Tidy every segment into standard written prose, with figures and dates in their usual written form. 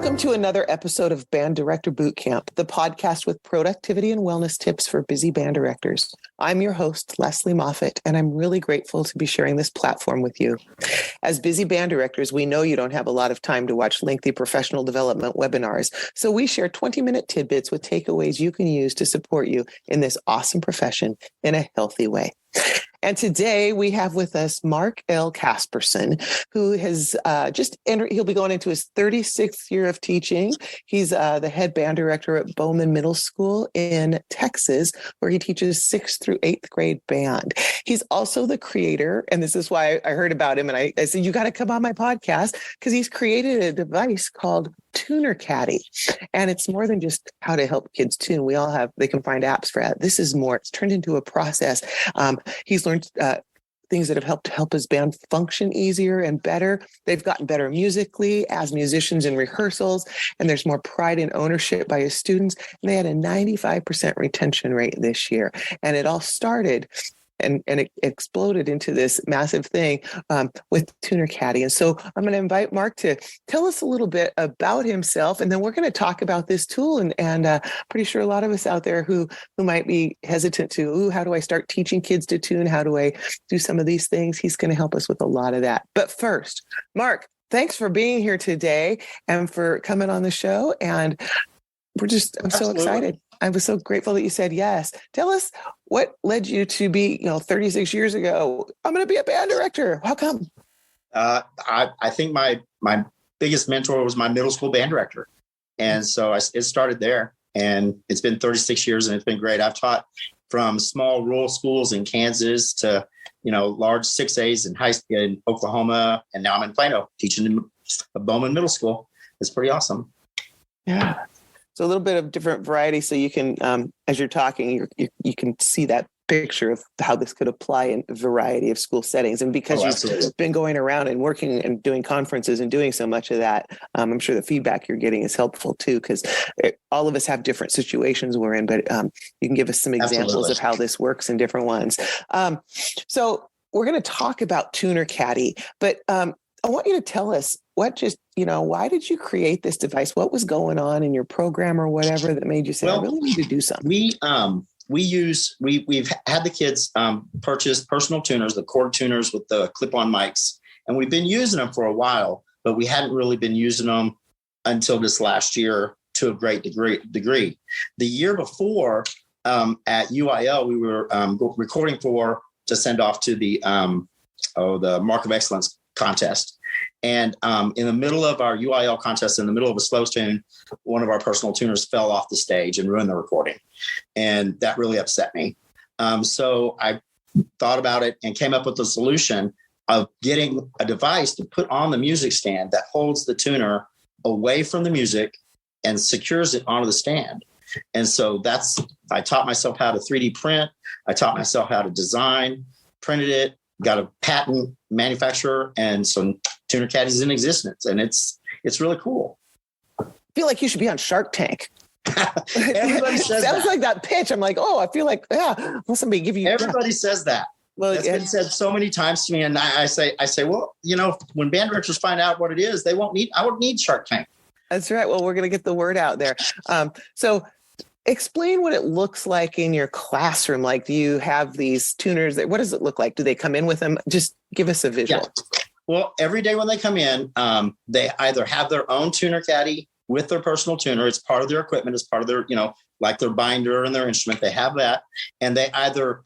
Welcome to another episode of Band Director Bootcamp, the podcast with productivity and wellness tips for busy band directors. I'm your host, Lesley Moffat, and I'm really grateful to be sharing this platform with you. As busy band directors, we know you don't have a lot of time to watch lengthy professional development webinars, so we share 20-minute tidbits with takeaways you can use to support you in this awesome profession in a healthy way. And today we have with us Mark L Caspersen, who has just entered. He'll be going into his 36th year of teaching. He's the head band director at Bowman Middle School in Texas, where he teaches 6th through 8th grade band. He's also the creator, and this is why I heard about him. And I said, you got to come on my podcast, because he's created a device called Tuner Caddy. And it's more than just how to help kids tune. They can find apps for that. This is more, it's turned into a process. He's learned things that have help his band function easier and better. They've gotten better musically as musicians in rehearsals, and there's more pride and ownership by his students. And they had a 95% retention rate this year. And it all started and it exploded into this massive thing with Tuner Caddy. And so I'm going to invite Mark to tell us a little bit about himself, and then we're going to talk about this tool. And pretty sure a lot of us out there who might be hesitant to, how do I start teaching kids to tune? How do I do some of these things? He's going to help us with a lot of that. But first, Mark, thanks for being here today and for coming on the show. And I'm so excited. I was so grateful that you said yes. Tell us what led you to be, 36 years ago, I'm going to be a band director. How come? I think my biggest mentor was my middle school band director. And so it started there, and it's been 36 years and it's been great. I've taught from small rural schools in Kansas to, large 6As in Oklahoma. And now I'm in Plano teaching in a Bowman Middle School. It's pretty awesome. Yeah. So a little bit of different variety, so you can, as you're talking, you can see that picture of how this could apply in a variety of school settings. And because you've been going around and working and doing conferences and doing so much of that, I'm sure the feedback you're getting is helpful too, because all of us have different situations we're in, but you can give us some examples of how this works in different ones. So we're going to talk about Tuner Caddy, but I want you to tell us why did you create this device? What was going on in your program or whatever that made you say, I really need to do something? We've had the kids purchase personal tuners, the cord tuners with the clip-on mics, and we've been using them for a while, but we hadn't really been using them until this last year to a great degree. The year before at UIL, we were recording to send off to the Mark of Excellence contest. And in the middle of our UIL contest, in the middle of a slow tune, one of our personal tuners fell off the stage and ruined the recording. And that really upset me. So I thought about it and came up with the solution of getting a device to put on the music stand that holds the tuner away from the music and secures it onto the stand. And so I taught myself how to 3D print. I taught myself how to design, printed it, got a patent manufacturer, and so Tuner Caddy is in existence, and it's really cool. I feel like you should be on Shark Tank. Everybody says sounds like that pitch. I'm like, I feel like, will somebody give you? Everybody says that. Well, it's been said so many times to me, and I say, well, when band directors find out what it is, I won't need Shark Tank. That's right. Well, we're going to get the word out there. So explain what it looks like in your classroom. Like, do you have these tuners? What does it look like? Do they come in with them? Just give us a visual. Yeah. Well, every day when they come in, they either have their own Tuner Caddy with their personal tuner. It's part of their equipment. It's part of their, like their binder and their instrument. They have that. And they either,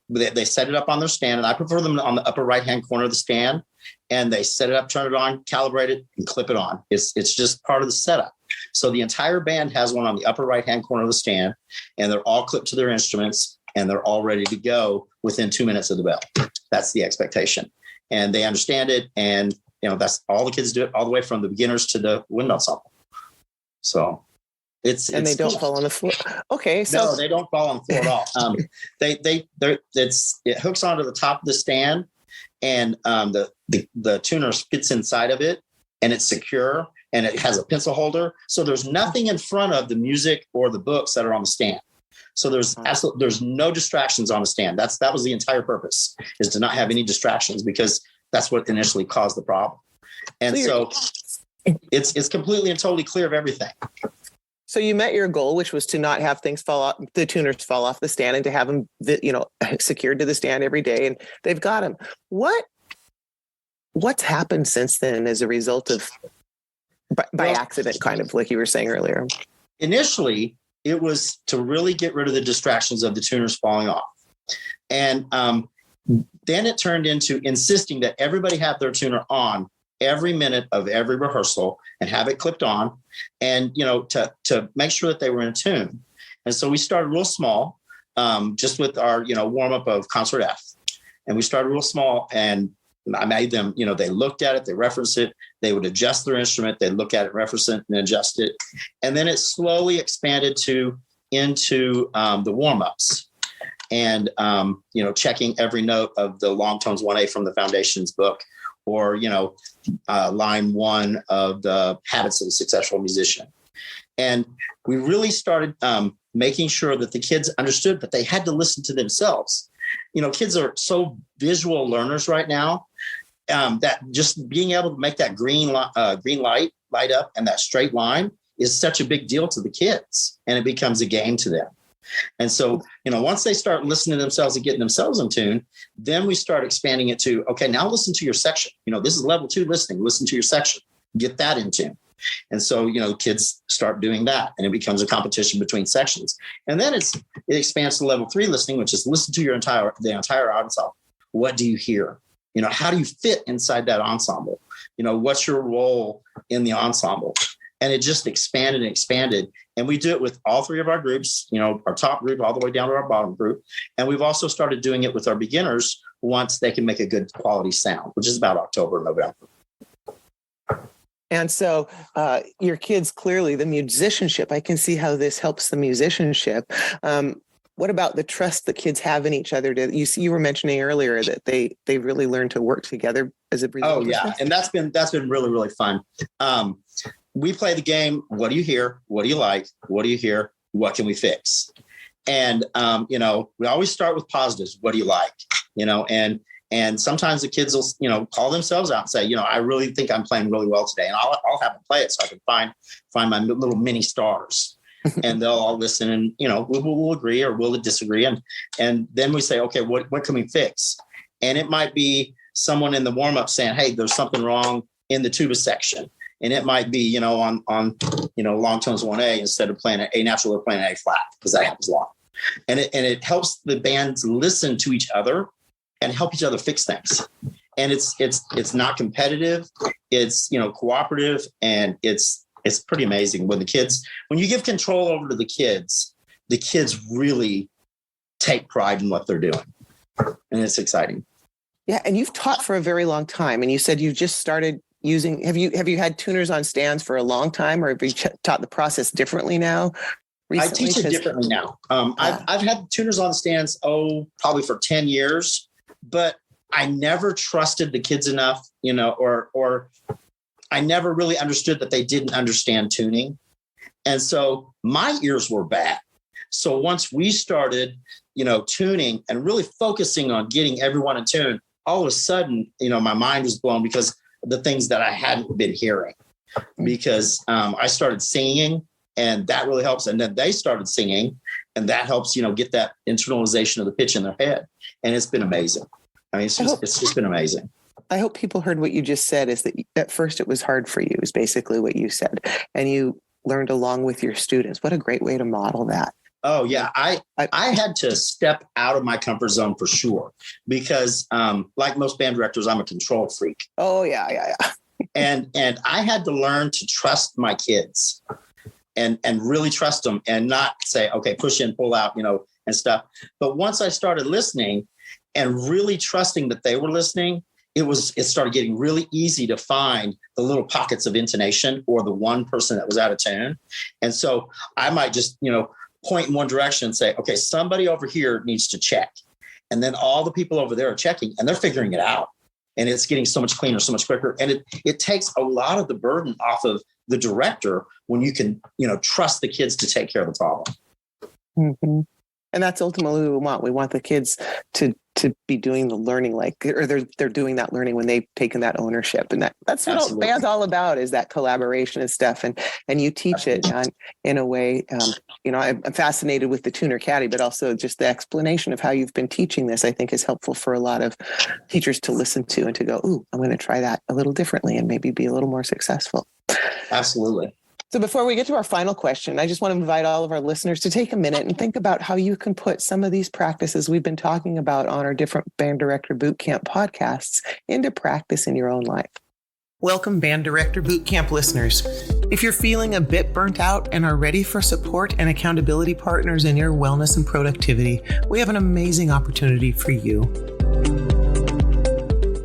they set it up on their stand. And I prefer them on the upper right-hand corner of the stand. And they set it up, turn it on, calibrate it, and clip it on. It's just part of the setup. So the entire band has one on the upper right-hand corner of the stand, and they're all clipped to their instruments, and they're all ready to go within 2 minutes of the bell. That's the expectation. And they understand it. And, that's all the kids do it all the way from the beginners to the wind ensemble. So they don't fall on the floor. Okay. So no, they don't fall on the floor at all. It hooks onto the top of the stand, and the tuner fits inside of it, and it's secure, and it has a pencil holder. So there's nothing in front of the music or the books that are on the stand. So there's no distractions on the stand. That was the entire purpose, is to not have any distractions, because that's what initially caused the problem. And it's completely and totally clear of everything. So you met your goal, which was to not have things fall off, the tuners fall off the stand, and to have them, secured to the stand every day, and they've got them. What's happened since then as a result of by accident, kind of like you were saying earlier? Initially, it was to really get rid of the distractions of the tuners falling off, and then it turned into insisting that everybody have their tuner on every minute of every rehearsal and have it clipped on, and to make sure that they were in tune. And so we started real small, just with our warm up of concert F, and we started real small. And I made them, they looked at it, they referenced it, they would adjust their instrument, they'd look at it, reference it, and adjust it, and then it slowly expanded into the warm ups. And checking every note of the long tones 1A from the Foundations book, or line 1 of the Habits of a Successful Musician. And we really started making sure that the kids understood that they had to listen to themselves. Kids are so visual learners right now, that just being able to make that green light light up and that straight line is such a big deal to the kids, and it becomes a game to them. And so, once they start listening to themselves and getting themselves in tune, then we start expanding it to, okay, now listen to your section. This is level 2 listening. Listen to your section, get that in tune. And so, kids start doing that, and it becomes a competition between sections. And then it expands to level 3 listening, which is listen to the entire ensemble. What do you hear? How do you fit inside that ensemble? What's your role in the ensemble? And it just expanded and expanded. And we do it with all 3 of our groups, our top group all the way down to our bottom group. And we've also started doing it with our beginners once they can make a good quality sound, which is about October, November. And so your kids, clearly the musicianship, I can see how this helps the musicianship. What about the trust that kids have in each other? You were mentioning earlier that they really learn to work together as a result. Oh yeah. And that's been really, really fun. We play the game. What do you hear? What do you like? What do you hear? What can we fix? And, we always start with positives. What do you like? And sometimes the kids will, call themselves out and say, I really think I'm playing really well today. And I'll have them play it so I can find my little mini stars. And they'll all listen, and, we'll agree or we'll disagree. And then we say, okay, what can we fix? And it might be someone in the warm up saying, hey, there's something wrong in the tuba section. And it might be, on long tones 1A, instead of playing an A natural, they're playing an A flat, because that happens a lot. And it helps the bands listen to each other and help each other fix things. And it's not competitive. It's, cooperative, and it's pretty amazing when you give control over to the kids really take pride in what they're doing. And it's exciting. Yeah. And you've taught for a very long time, and you said you just started using, have you had tuners on stands for a long time, or have you taught the process differently now? Recently? I teach it differently now. I've had tuners on stands, probably for 10 years, but I never trusted the kids enough, or I never really understood that they didn't understand tuning. And so my ears were bad. So once we started, tuning and really focusing on getting everyone in tune, all of a sudden, my mind was blown because the things that I hadn't been hearing, because I started singing, and that really helps. And then they started singing, and that helps, get that internalization of the pitch in their head. And it's been amazing. I mean, it's just been amazing. I hope people heard what you just said, is that at first it was hard for you, is basically what you said. And you learned along with your students. What a great way to model that. Oh, yeah. I had to step out of my comfort zone for sure, because like most band directors, I'm a control freak. Oh, yeah. And I had to learn to trust my kids and really trust them, and not say, okay, push in, pull out, and stuff. But once I started listening and really trusting that they were listening, it started getting really easy to find the little pockets of intonation, or the one person that was out of tune. And so I might just, point in one direction and say, okay, somebody over here needs to check. And then all the people over there are checking, and they're figuring it out. And it's getting so much cleaner, so much quicker. And it takes a lot of the burden off of the director when you can, trust the kids to take care of the problem. Mm-hmm. And that's ultimately what we want. We want the kids to be doing the learning, or they're doing that learning when they've taken that ownership. And that's what band's all about, is that collaboration and stuff. And you teach it in a way, I'm fascinated with the Tuner Caddy, but also just the explanation of how you've been teaching this, I think, is helpful for a lot of teachers to listen to and to go, ooh, I'm going to try that a little differently and maybe be a little more successful. Absolutely. So before we get to our final question, I just want to invite all of our listeners to take a minute and think about how you can put some of these practices we've been talking about on our different Band Director Bootcamp podcasts into practice in your own life. Welcome, Band Director Bootcamp listeners. If you're feeling a bit burnt out and are ready for support and accountability partners in your wellness and productivity, we have an amazing opportunity for you.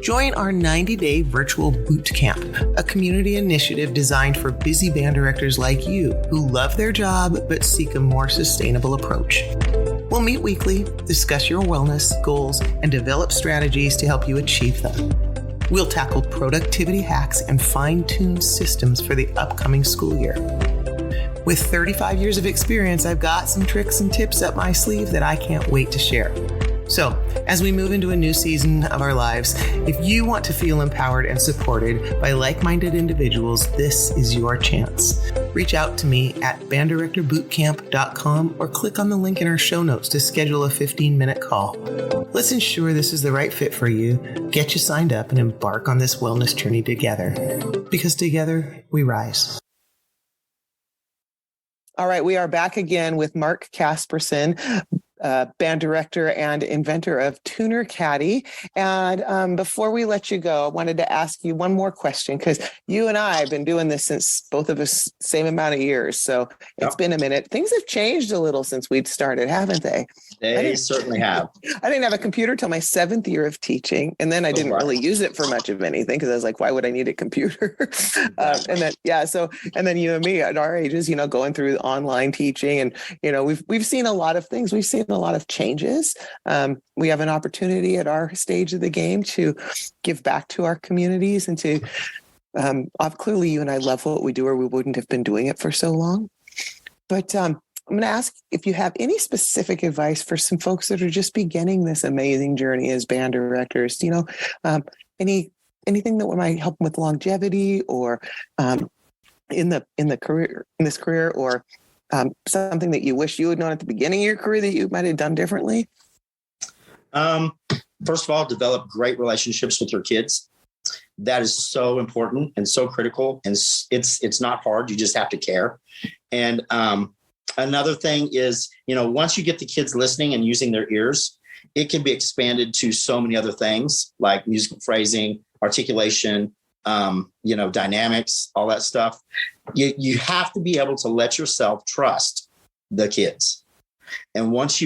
Join our 90-day virtual boot camp, a community initiative designed for busy band directors like you who love their job but seek a more sustainable approach. We'll meet weekly, discuss your wellness goals, and develop strategies to help you achieve them. We'll tackle productivity hacks and fine-tune systems for the upcoming school year. With 35 years of experience, I've got some tricks and tips up my sleeve that I can't wait to share. So, as we move into a new season of our lives, if you want to feel empowered and supported by like-minded individuals, this is your chance. Reach out to me at banddirectorbootcamp.com or click on the link in our show notes to schedule a 15-minute call. Let's ensure this is the right fit for you, get you signed up, and embark on this wellness journey together. Because together, we rise. All right, we are back again with Mark Caspersen, band director and inventor of Tuner Caddy. And before we let you go, I wanted to ask you one more question, because you and I have been doing this since both of us same amount of years. So it's been a minute. Things have changed a little since we'd started, haven't they? They certainly have. I didn't have a computer till my 7th year of teaching. And then I didn't really use it for much of anything, because I was like, why would I need a computer? And then you and me at our ages, going through online teaching, and, we've seen a lot of things. We've seen a lot of changes. We have an opportunity at our stage of the game to give back to our communities and to, clearly you and I love what we do, or we wouldn't have been doing it for so long. But I'm going to ask if you have any specific advice for some folks that are just beginning this amazing journey as band directors, anything that might help them with longevity, or in this career, or something that you wish you had known at the beginning of your career that you might have done differently? First of all, develop great relationships with your kids. That is so important and so critical. And it's not hard. You just have to care. And another thing is, once you get the kids listening and using their ears, it can be expanded to so many other things like musical phrasing, articulation, dynamics, all that stuff. You have to be able to let yourself trust the kids. And once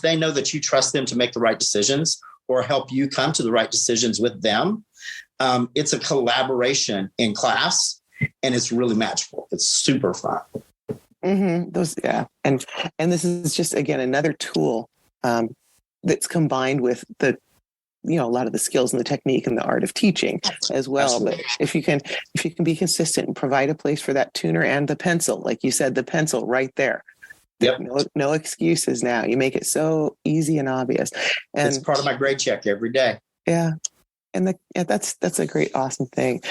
they know that you trust them to make the right decisions or help you come to the right decisions with them, it's a collaboration in class, and it's really magical. It's super fun. Mm-hmm. And this is just, again, another tool that's combined with the, a lot of the skills and the technique and the art of teaching as well. Absolutely. But if you can be consistent and provide a place for that tuner and the pencil, like you said, the pencil right there. Yep. No excuses now. You make it so easy and obvious. And it's part of my grade check every day. Yeah. And that's a great, awesome thing.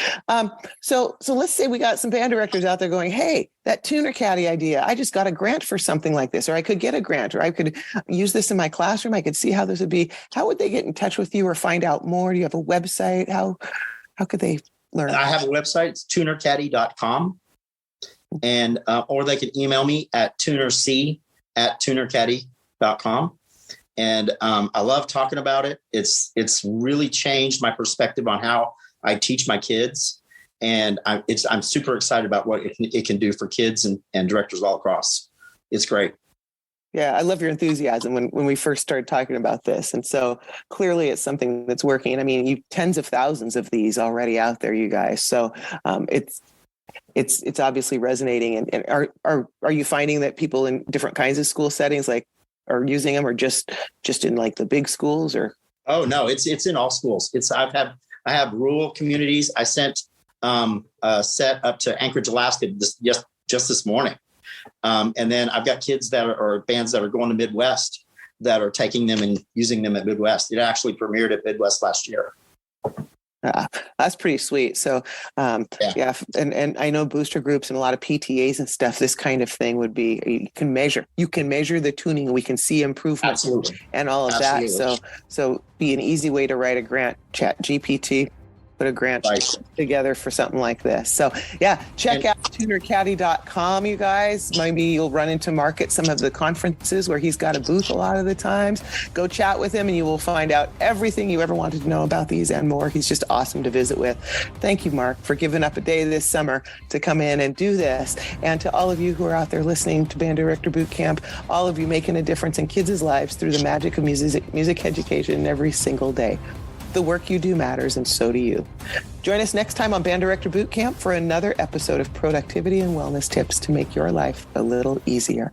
So let's say we got some band directors out there going, hey, that Tuner Caddy idea, I just got a grant for something like this, or I could get a grant, or I could use this in my classroom. I could see how this would be. How would they get in touch with you or find out more? Do you have a website? How could they learn? I have a website. It's tunercaddy.com. And, or they could email me at tunerc@tunercaddy.com. And I love talking about it. It's really changed my perspective on how I teach my kids. And I'm super excited about what it can do for kids and directors all across. It's great. Yeah, I love your enthusiasm when we first started talking about this. And so clearly it's something that's working. And I mean, you tens of thousands of these already out there, you guys. So it's obviously resonating. And are you finding that people in different kinds of school settings are using them, or just in like the big schools? Or oh no, it's in all schools. I have rural communities. I sent a set up to Anchorage, Alaska just this morning. And then I've got kids that are bands that are going to Midwest that are taking them and using them at Midwest. It actually premiered at Midwest last year. That's pretty sweet. So, yeah. And I know booster groups and a lot of PTAs and stuff, this kind of thing would be, you can measure the tuning. We can see improvement. Absolutely. And all of that. So be an easy way to write a grant. Chat GPT, put a grant together for something like this. So yeah, check out tunercaddy.com, you guys. Maybe you'll run into Mark at some of the conferences where he's got a booth a lot of the times. Go chat with him and you will find out everything you ever wanted to know about these and more. He's just awesome to visit with. Thank you, Mark, for giving up a day this summer to come in and do this. And to all of you who are out there listening to Band Director Boot Camp, all of you making a difference in kids' lives through the magic of music education every single day. The work you do matters, and so do you. Join us next time on Band Director Boot Camp for another episode of productivity and wellness tips to make your life a little easier.